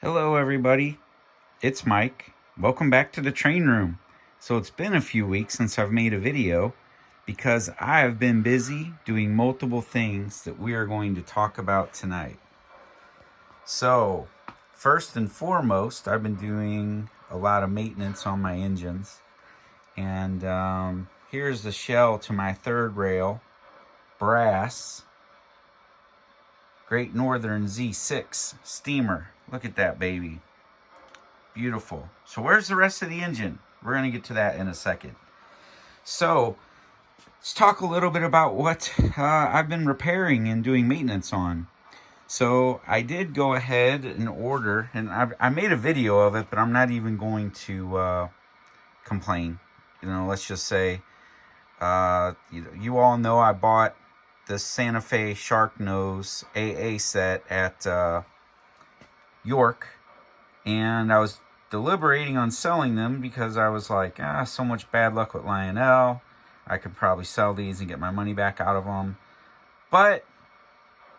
Hello everybody, it's Mike. Welcome back to the train room. So it's been a few weeks since I've made a video because I have been busy doing multiple things that we are going to talk about tonight. So first and foremost, I've been doing a lot of maintenance on my engines. And here's the shell to my third rail, brass, Great Northern Z6 steamer. Look at that baby. Beautiful. So where's the rest of the engine? We're going to get to that in a second. So let's talk a little bit about what I've been repairing and doing maintenance on. So I did go ahead and order, and I made a video of it, but I'm not even going to complain. Let's just say, you all know I bought the Santa Fe Sharknose AA set at York, and I was deliberating on selling them because I was like, so much bad luck with Lionel. I could probably sell these and get my money back out of them. But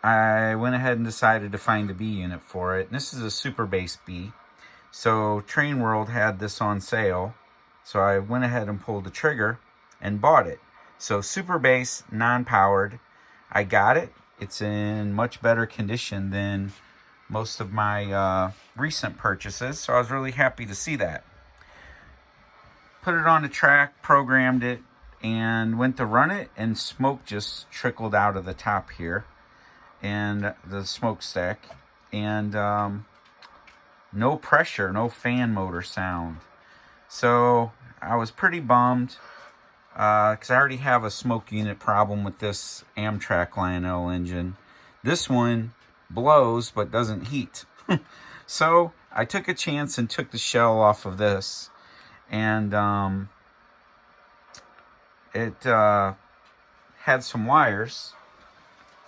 I went ahead and decided to find a B unit for it. And this is a Superbass B. So Train World had this on sale. So I went ahead and pulled the trigger and bought it. So Superbass, non-powered. I got it. It's in much better condition than most of my recent purchases, so I was really happy to see that. Put it on the track, programmed it, and went to run it, and smoke just trickled out of the top here, and the smokestack, and no pressure, no fan motor sound. So I was pretty bummed, because I already have a smoke unit problem with this Amtrak Lionel engine. This one blows but doesn't heat. So I took a chance and took the shell off of this, and it had some wires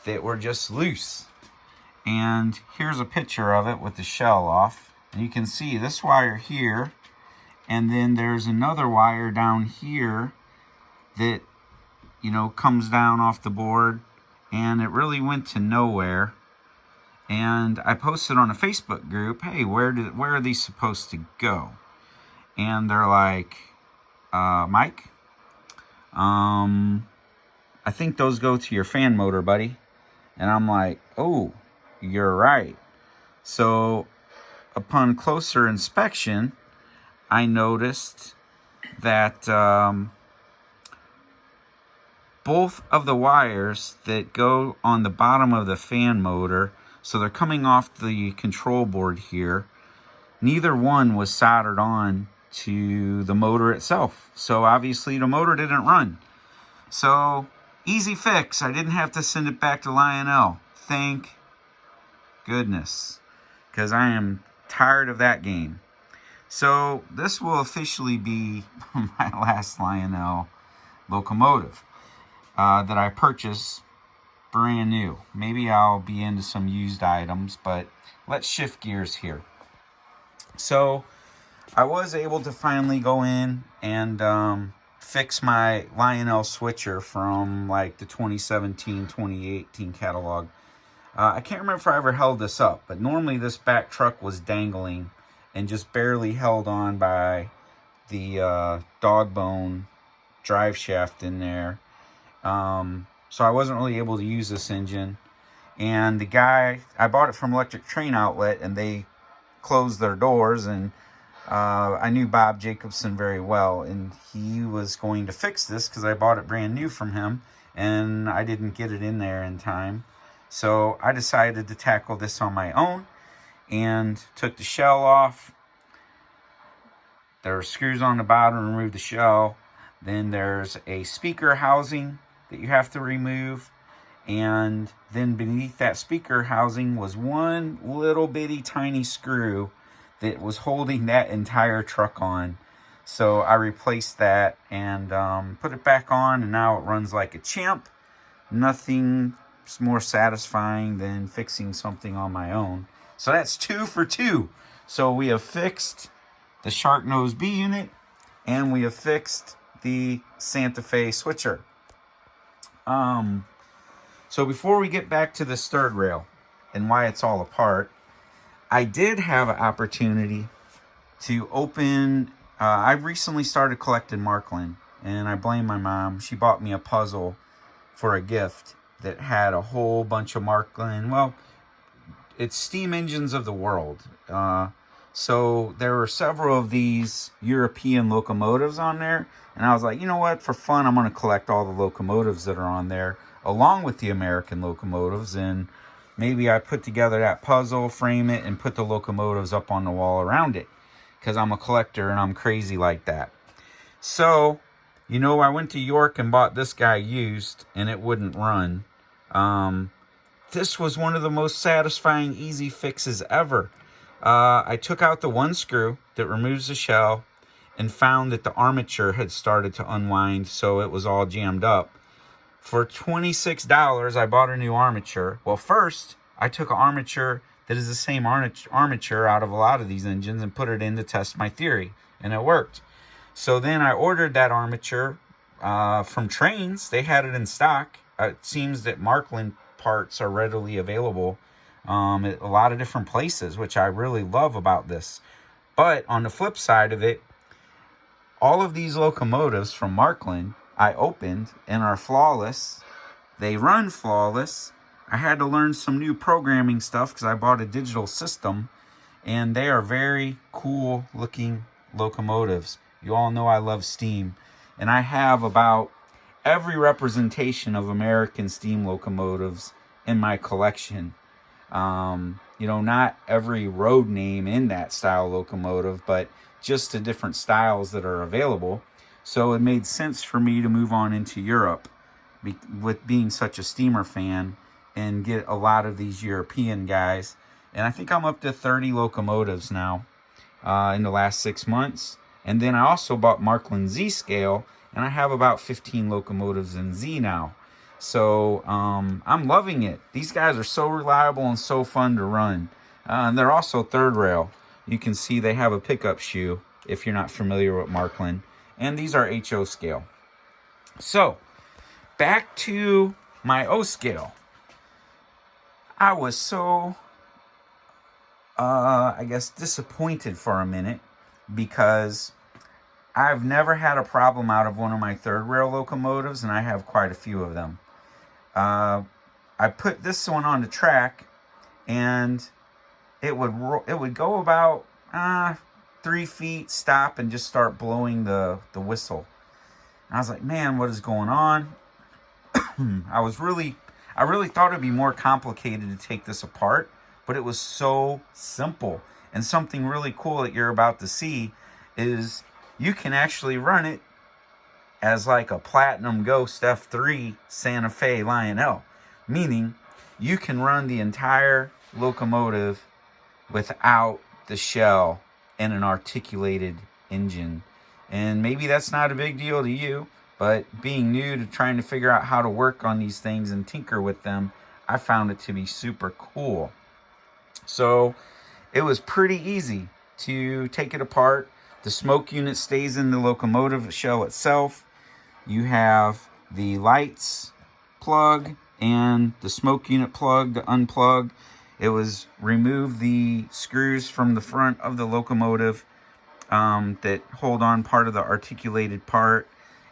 that were just loose. And here's a picture of it with the shell off. And you can see this wire here, and then there's another wire down here that comes down off the board, and it really went to nowhere. And I posted on a Facebook group, hey, where are these supposed to go? And they're like, Mike, I think those go to your fan motor, buddy. And I'm like, oh, you're right. So upon closer inspection, I noticed that both of the wires that go on the bottom of the fan motor, so they're coming off the control board here, neither one was soldered on to the motor itself. So obviously the motor didn't run. So easy fix. I didn't have to send it back to Lionel. Thank goodness, because I am tired of that game. So this will officially be my last Lionel locomotive that I purchased brand new. Maybe I'll be into some used items, but let's shift gears here. So I was able to finally go in and fix my Lionel Switcher from like the 2017-2018 catalog. I can't remember if I ever held this up, but normally this back truck was dangling and just barely held on by the dog bone drive shaft in there. So I wasn't really able to use this engine. And the guy, I bought it from Electric Train Outlet, and they closed their doors, and I knew Bob Jacobson very well, and he was going to fix this because I bought it brand new from him, and I didn't get it in there in time. So I decided to tackle this on my own and took the shell off. There are screws on the bottom to remove the shell. Then there's a speaker housing that you have to remove, and then beneath that speaker housing was one little bitty tiny screw that was holding that entire truck on. So I replaced that and put it back on, and now it runs like a champ. Nothing's more satisfying than fixing something on my own. So that's 2 for 2. So we have fixed the Sharknose B unit, and we have fixed the Santa Fe Switcher. So before we get back to this third rail and why it's all apart, I did have an opportunity to open, I recently started collecting Marklin, and I blame my mom. She bought me a puzzle for a gift that had a whole bunch of Marklin. Well, it's steam engines of the world. So there were several of these European locomotives on there, and I was like, you know what, for fun, I'm going to collect all the locomotives that are on there, along with the American locomotives, and maybe I put together that puzzle, frame it, and put the locomotives up on the wall around it, because I'm a collector and I'm crazy like that. So, you know, I went to York and bought this guy used, and it wouldn't run. This was one of the most satisfying easy fixes ever. I took out the one screw that removes the shell and found that the armature had started to unwind, so it was all jammed up. For $26, I bought a new armature. Well, first, I took an armature that is the same armature out of a lot of these engines and put it in to test my theory, and it worked. So then I ordered that armature from Trains. They had it in stock. It seems that Marklin parts are readily available at a lot of different places, which I really love about this. But on the flip side of it, all of these locomotives from Marklin I opened and are flawless. They run flawless. I had to learn some new programming stuff because I bought a digital system, and they are very cool looking locomotives. You all know I love steam, and I have about every representation of American steam locomotives in my collection. You know, not every road name in that style locomotive, but just the different styles that are available. So it made sense for me to move on into Europe with being such a steamer fan and get a lot of these European guys. And I think I'm up to 30 locomotives now in the last 6 months. And then I also bought Marklin Z scale, and I have about 15 locomotives in Z now. So I'm loving it. These guys are so reliable and so fun to run. And they're also third rail. You can see they have a pickup shoe if you're not familiar with Marklin. And these are HO scale. So back to my O scale. I was so, I guess, disappointed for a minute because I've never had a problem out of one of my third rail locomotives, and I have quite a few of them. I put this one on the track, and it would go about 3 feet, stop, and just start blowing the whistle. And I was like, man, what is going on? I really thought it'd be more complicated to take this apart, but it was so simple. And something really cool that you're about to see is you can actually run it as like a Platinum Ghost F3 Santa Fe Lionel, meaning you can run the entire locomotive without the shell and an articulated engine. And maybe that's not a big deal to you, but being new to trying to figure out how to work on these things and tinker with them, I found it to be super cool. So it was pretty easy to take it apart. The smoke unit stays in the locomotive shell itself. You have the lights plug and the smoke unit plug to unplug. It was remove the screws from the front of the locomotive that hold on part of the articulated part.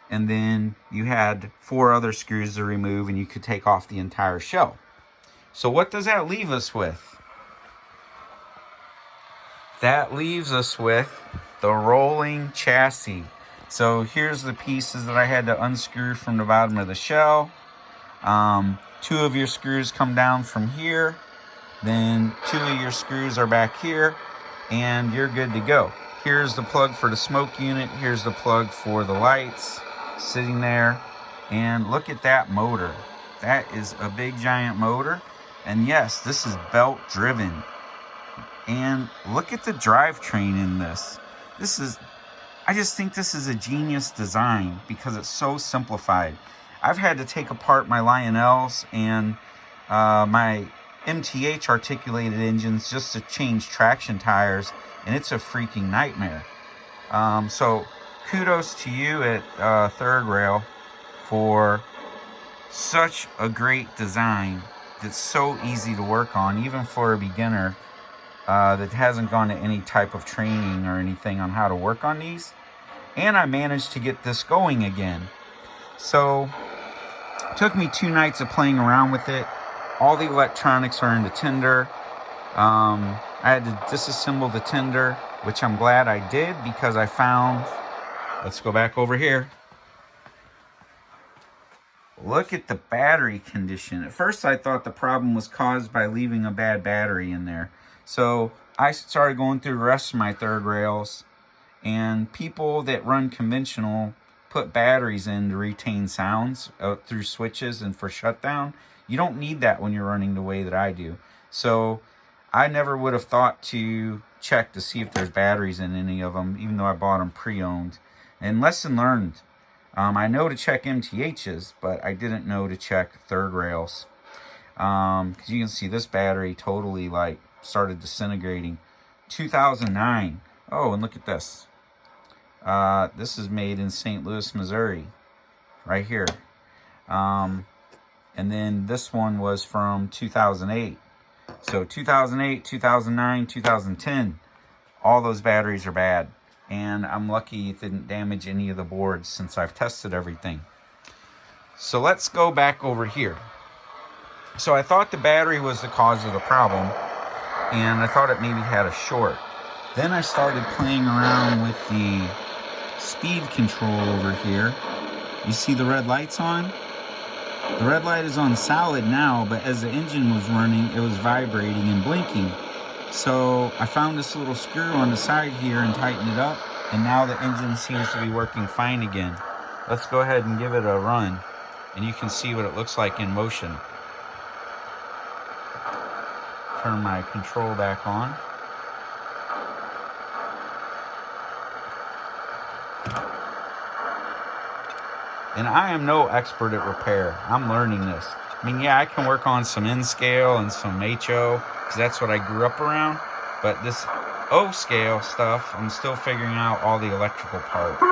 And then you had 4 other screws to remove, and you could take off the entire shell. So what does that leave us with? That leaves us with the rolling chassis. So here's the pieces that I had to unscrew from the bottom of the shell. 2 of your screws come down from here. Then 2 of your screws are back here, and you're good to go. Here's the plug for the smoke unit. Here's the plug for the lights sitting there. And look at that motor. That is a big giant motor. And yes, this is belt driven. And look at the drivetrain in this. I just think this is a genius design because it's so simplified. I've had to take apart my Lionels and my MTH articulated engines just to change traction tires, and it's a freaking nightmare. So kudos to you at Third Rail for such a great design that's so easy to work on, even for a beginner. that hasn't gone to any type of training or anything on how to work on these. And I managed to get this going again. So it took me 2 nights of playing around with it. All the electronics are in the tender. I had to disassemble the tender, which I'm glad I did, because I found, let's go back over here. Look at the battery condition. At first I thought the problem was caused by leaving a bad battery in there. So I started going through the rest of my third rails, and people that run conventional put batteries in to retain sounds through switches and for shutdown. You don't need that when you're running the way that I do. So I never would have thought to check to see if there's batteries in any of them, even though I bought them pre-owned. And lesson learned. I know to check MTHs, but I didn't know to check third rails. Because you can see this battery totally like started disintegrating. 2009. Oh, and look at this. This is made in St. Louis, Missouri. Right here. And then this one was from 2008. So 2008, 2009, 2010. All those batteries are bad. And I'm lucky it didn't damage any of the boards since I've tested everything. So let's go back over here. So I thought the battery was the cause of the problem, and I thought it maybe had a short. Then I started playing around with the speed control over here. You see the red lights on? The red light is on solid now, but as the engine was running, it was vibrating and blinking. So I found this little screw on the side here and tightened it up, and now the engine seems to be working fine again. Let's go ahead and give it a run, and you can see what it looks like in motion. Turn my control back on. And I am no expert at repair. I'm learning this. I mean, yeah, I can work on some N-scale and some HO, because that's what I grew up around. But this O-scale stuff, I'm still figuring out all the electrical parts. So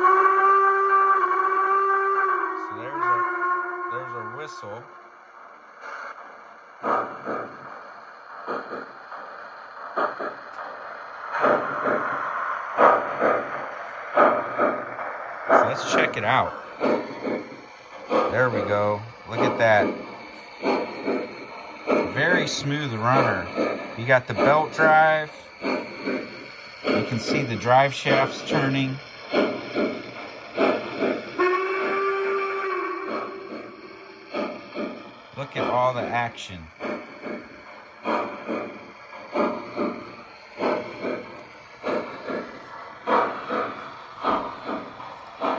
there's a whistle. So let's check it out. There we go. Look at that. Very smooth runner. You got the belt drive. You can see the drive shafts turning. Look at all the action.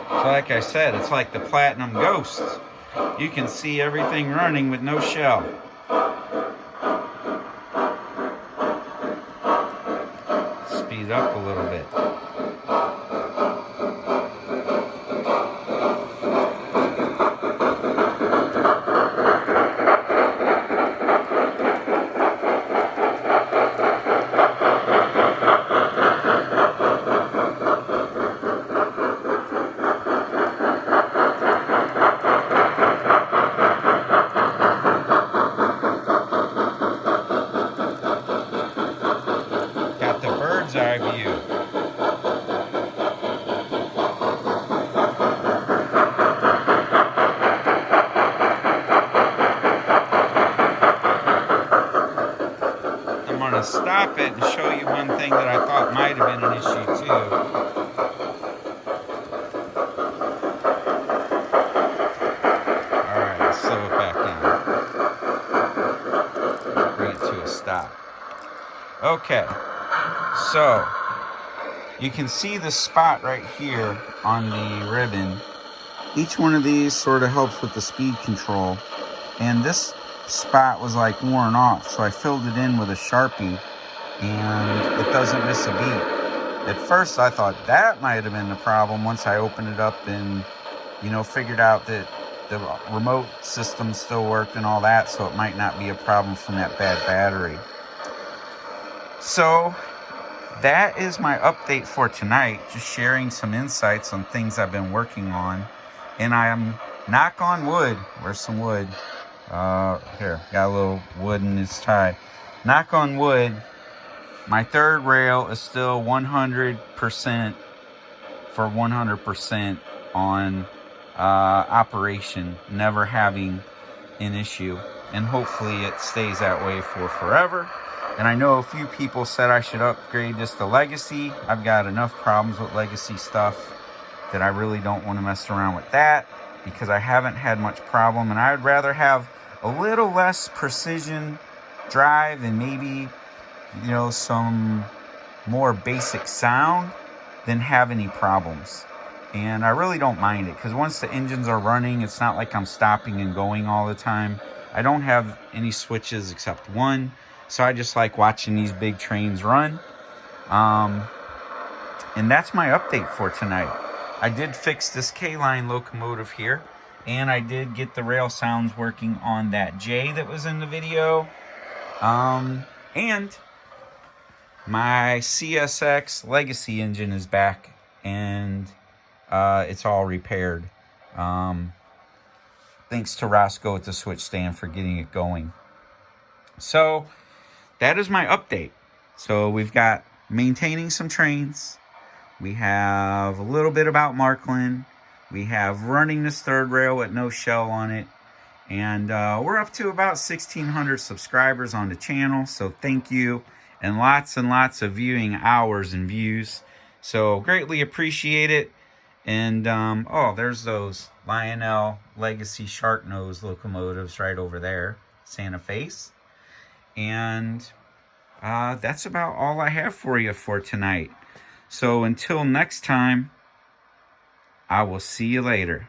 So like I said, it's like the Platinum Ghost. You can see everything running with no shell. Speed up a little bit. Eye view. I'm going to stop it and show you one thing that I thought might have been an issue too. Alright, let's slow it back down. Bring it to a stop. Okay. So, you can see the spot right here on the ribbon. Each one of these sort of helps with the speed control. And this spot was like worn off, so I filled it in with a Sharpie, and it doesn't miss a beat. At first I thought that might have been the problem once I opened it up and, you know, figured out that the remote system still worked and all that, so it might not be a problem from that bad battery. So that is my update for tonight, just sharing some insights on things I've been working on. And I am, knock on wood, where's some wood? Here, got a little wood in this tie. Knock on wood, my third rail is still 100% for 100% on operation, never having an issue. And hopefully it stays that way for forever. And I know a few people said I should upgrade this to Legacy. I've got enough problems with Legacy stuff that I really don't want to mess around with that, because I haven't had much problem, and I would rather have a little less precision drive and maybe, you know, some more basic sound than have any problems. And I really don't mind it, because once the engines are running, it's not like I'm stopping and going all the time. I don't have any switches except one, so I just like watching these big trains run. And that's my update for tonight. I did fix this K-line locomotive here, and I did get the rail sounds working on that J that was in the video. And my CSX Legacy engine is back, and it's all repaired. Thanks to Roscoe at the switch stand for getting it going. So that is my update. So we've got maintaining some trains. We have a little bit about Marklin. We have running this third rail with no shell on it. And we're up to about 1,600 subscribers on the channel. So thank you. And lots of viewing hours and views. So greatly appreciate it. And, oh, there's those Lionel Legacy Sharknose locomotives right over there. Santa Fe's. And that's about all I have for you for tonight. So until next time, I will see you later.